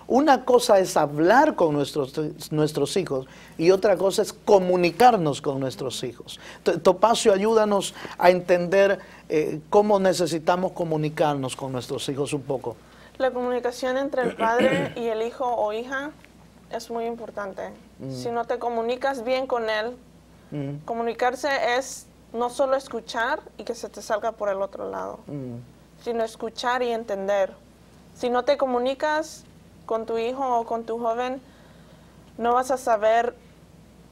Una cosa es hablar con nuestros hijos y otra cosa es comunicarnos con nuestros hijos. Topacio, ayúdanos a entender cómo necesitamos comunicarnos con nuestros hijos un poco. La comunicación entre el padre y el hijo o hija es muy importante. Si no te comunicas bien con él, comunicarse es no solo escuchar y que se te salga por el otro lado, sino escuchar y entender. Si no te comunicas con tu hijo o con tu joven, no vas a saber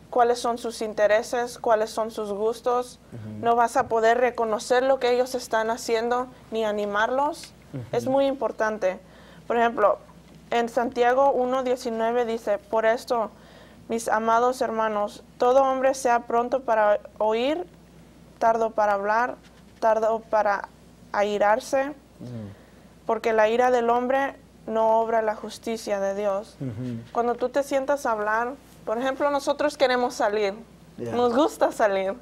cuáles son sus intereses, cuáles son sus gustos, no vas a poder reconocer lo que ellos están haciendo ni animarlos. Es muy importante. Por ejemplo, en Santiago 1:19 dice, por esto, mis amados hermanos, todo hombre sea pronto para oír, tardo para hablar, tardo para airarse, porque la ira del hombre no obra la justicia de Dios. Cuando tú te sientas a hablar, por ejemplo, nosotros queremos salir, nos gusta salir,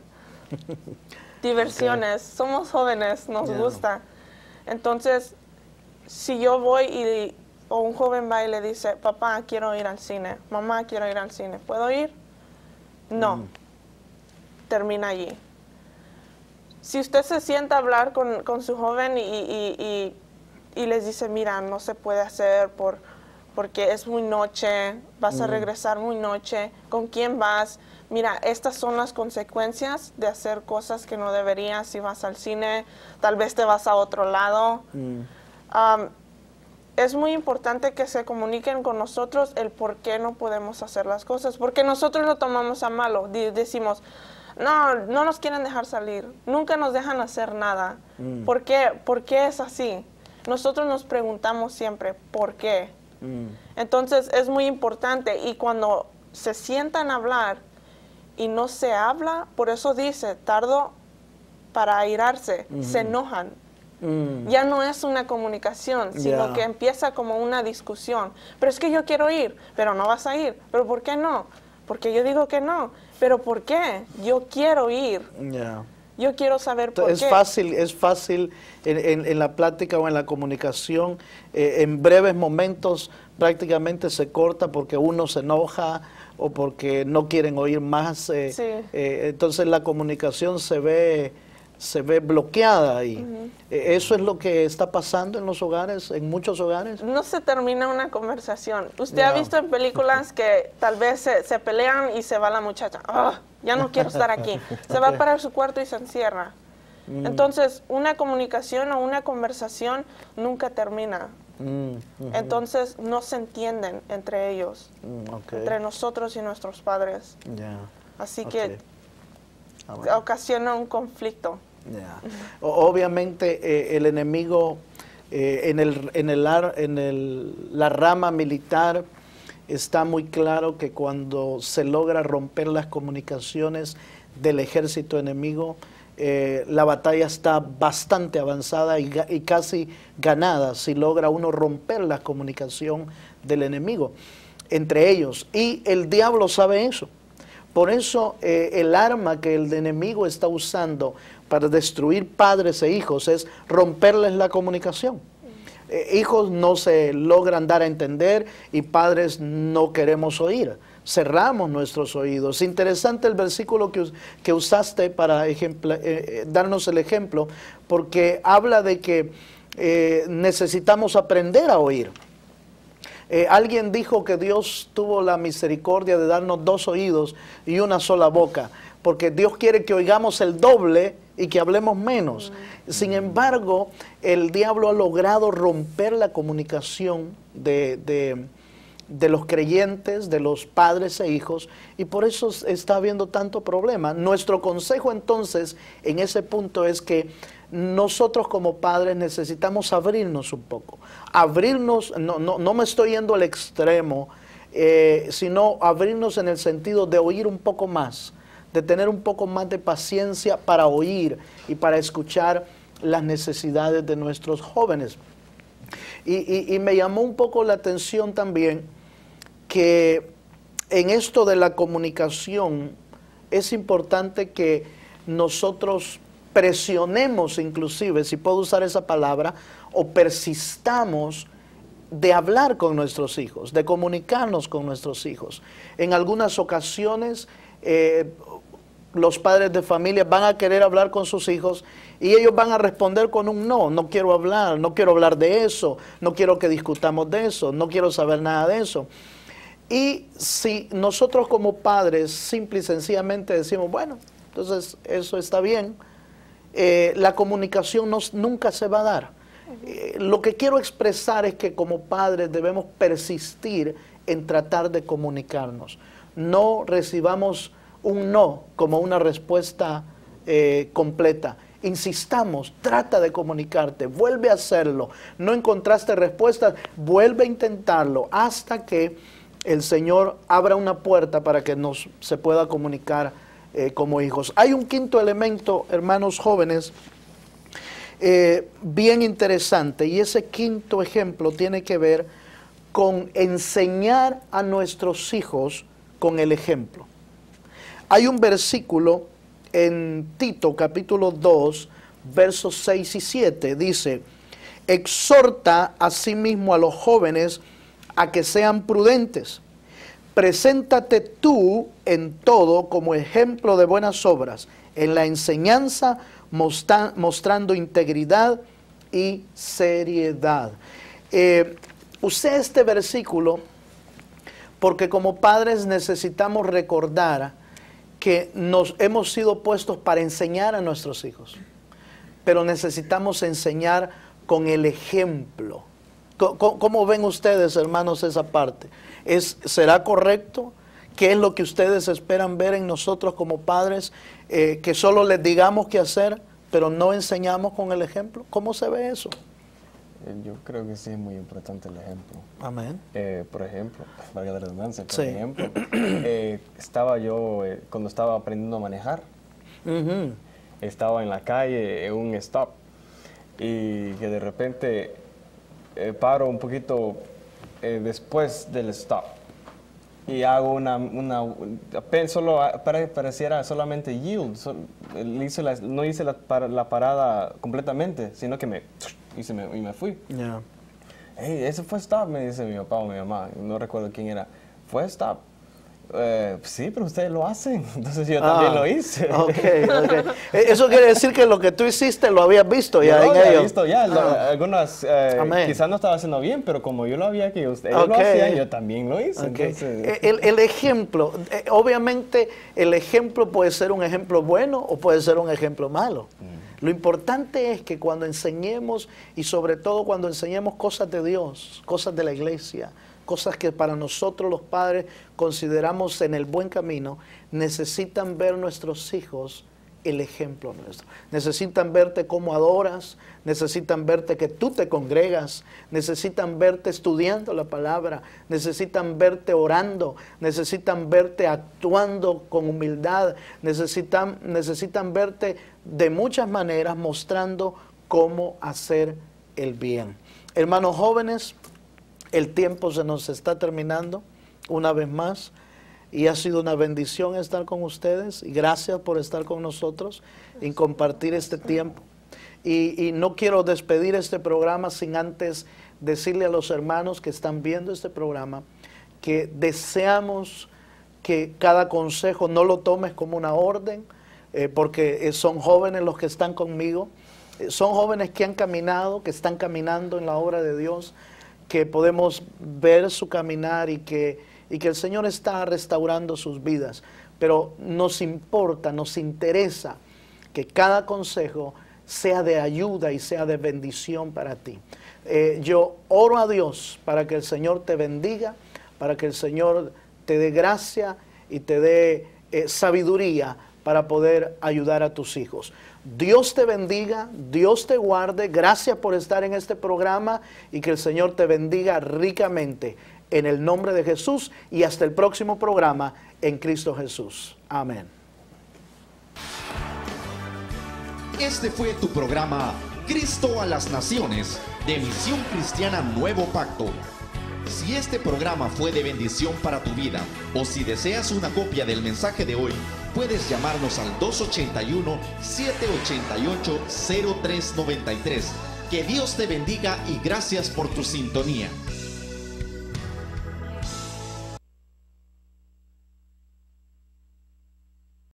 diversiones, somos jóvenes, nos gusta. Entonces, si yo voy o un joven va y le dice, papá, quiero ir al cine, mamá, quiero ir al cine, ¿puedo ir? No, termina allí. Si usted se sienta a hablar con su joven y les dice, mira, no se puede hacer porque es muy noche, vas a regresar muy noche, ¿con quién vas? Mira, estas son las consecuencias de hacer cosas que no deberías. Si vas al cine, tal vez te vas a otro lado. Es muy importante que se comuniquen con nosotros el por qué no podemos hacer las cosas, porque nosotros lo tomamos a malo. Decimos, no nos quieren dejar salir, nunca nos dejan hacer nada. ¿Por qué? ¿Por qué es así? Nosotros nos preguntamos siempre, ¿por qué? Entonces es muy importante, y cuando se sientan a hablar y no se habla, por eso dice, tardo para airarse, se enojan. Ya no es una comunicación, sino que empieza como una discusión. Pero es que yo quiero ir, pero no vas a ir. ¿Pero por qué no? Porque yo digo que no. ¿Pero por qué? Yo quiero ir. Yo quiero saber por qué. Es fácil en la plática o en la comunicación, en breves momentos prácticamente se corta porque uno se enoja o porque no quieren oír más. Entonces la comunicación se ve bloqueada y eso es lo que está pasando en los hogares, en muchos hogares. No se termina una conversación. Usted ha visto en películas que tal vez se pelean y se va la muchacha. Ya no quiero estar aquí. Se va para su cuarto y se encierra. Entonces, una comunicación o una conversación nunca termina. Entonces, no se entienden entre ellos, entre nosotros y nuestros padres. Así que ocasiona un conflicto. Obviamente el enemigo la rama militar está muy claro que cuando se logra romper las comunicaciones del ejército enemigo, la batalla está bastante avanzada y casi ganada si logra uno romper la comunicación del enemigo entre ellos, y el diablo sabe eso. Por eso el arma que el enemigo está usando para destruir padres e hijos es romperles la comunicación. Hijos no se logran dar a entender y padres no queremos oír. Cerramos nuestros oídos. Interesante el versículo que usaste para darnos el ejemplo, porque habla de que necesitamos aprender a oír. Alguien dijo que Dios tuvo la misericordia de darnos 2 oídos y una sola boca, porque Dios quiere que oigamos el doble y que hablemos menos. Sin embargo, el diablo ha logrado romper la comunicación de los creyentes, de los padres e hijos, y por eso está habiendo tanto problema. Nuestro consejo entonces en ese punto es que nosotros como padres necesitamos abrirnos un poco. Abrirnos, no me estoy yendo al extremo, sino abrirnos en el sentido de oír un poco más, de tener un poco más de paciencia para oír y para escuchar las necesidades de nuestros jóvenes. Y me llamó un poco la atención también que en esto de la comunicación es importante que nosotros presionemos, inclusive, si puedo usar esa palabra, o persistamos de hablar con nuestros hijos, de comunicarnos con nuestros hijos. En algunas ocasiones, los padres de familia van a querer hablar con sus hijos y ellos van a responder con un no, no quiero hablar de eso, no quiero que discutamos de eso, no quiero saber nada de eso. Y si nosotros como padres simple y sencillamente decimos, bueno, entonces eso está bien, la comunicación nunca se va a dar. Lo que quiero expresar es que como padres debemos persistir en tratar de comunicarnos. No recibamos un no como una respuesta completa. Insistamos, trata de comunicarte, vuelve a hacerlo. No encontraste respuestas, vuelve a intentarlo hasta que el Señor abra una puerta para que se pueda comunicar como hijos. Hay un quinto elemento, hermanos jóvenes, bien interesante, y ese quinto ejemplo tiene que ver con enseñar a nuestros hijos con el ejemplo. Hay un versículo en Tito capítulo 2, versos 6 y 7, dice: exhorta asimismo a los jóvenes a que sean prudentes. Preséntate tú en todo como ejemplo de buenas obras, en la enseñanza mostrando integridad y seriedad. Usé este versículo porque como padres necesitamos recordar que hemos sido puestos para enseñar a nuestros hijos, pero necesitamos enseñar con el ejemplo. ¿Cómo ven ustedes, hermanos, esa parte? ¿Será correcto? ¿Qué es lo que ustedes esperan ver en nosotros como padres? Que solo les digamos qué hacer, pero no enseñamos con el ejemplo. ¿Cómo se ve eso? Yo creo que sí es muy importante el ejemplo. Amén. Por ejemplo, valga la redundancia, Sí. ejemplo, estaba yo, cuando estaba aprendiendo a manejar, estaba en la calle, en un stop, y que de repente paro un poquito después del stop y hago solo pareciera solamente yield, no hice la parada completamente, sino que me fui. Yeah. Hey, ese fue stop, me dice mi papá o mi mamá, no recuerdo quién era. Fue stop. Sí, pero ustedes lo hacen, entonces yo también lo hice. Okay. Eso quiere decir que lo que tú hiciste lo habías visto ya en lo había ellos. visto ya, algunas quizás no estaba haciendo bien, pero como yo lo había que ustedes lo hacían, yo también lo hice. Entonces... El ejemplo, obviamente el ejemplo puede ser un ejemplo bueno o puede ser un ejemplo malo. Lo importante es que cuando enseñemos, y sobre todo cuando enseñemos cosas de Dios, cosas de la iglesia, cosas que para nosotros los padres consideramos en el buen camino, necesitan ver nuestros hijos el ejemplo nuestro. Necesitan verte cómo adoras, necesitan verte que tú te congregas, necesitan verte estudiando la palabra, necesitan verte orando, necesitan verte actuando con humildad, necesitan verte de muchas maneras mostrando cómo hacer el bien. Hermanos jóvenes, el tiempo se nos está terminando una vez más y ha sido una bendición estar con ustedes y gracias por estar con nosotros y compartir este tiempo. Y no quiero despedir este programa sin antes decirle a los hermanos que están viendo este programa que deseamos que cada consejo no lo tomes como una orden, porque son jóvenes los que están conmigo, son jóvenes que han caminado, que están caminando en la obra de Dios, que podemos ver su caminar y que el Señor está restaurando sus vidas. Pero nos importa, nos interesa que cada consejo sea de ayuda y sea de bendición para ti. Yo oro a Dios para que el Señor te bendiga, para que el Señor te dé gracia y te dé sabiduría para poder ayudar a tus hijos. Dios te bendiga, Dios te guarde, gracias por estar en este programa y que el Señor te bendiga ricamente en el nombre de Jesús y hasta el próximo programa en Cristo Jesús. Amén. Este fue tu programa Cristo a las Naciones de Misión Cristiana Nuevo Pacto. Si este programa fue de bendición para tu vida o si deseas una copia del mensaje de hoy, puedes llamarnos al 281-788-0393. Que Dios te bendiga y gracias por tu sintonía.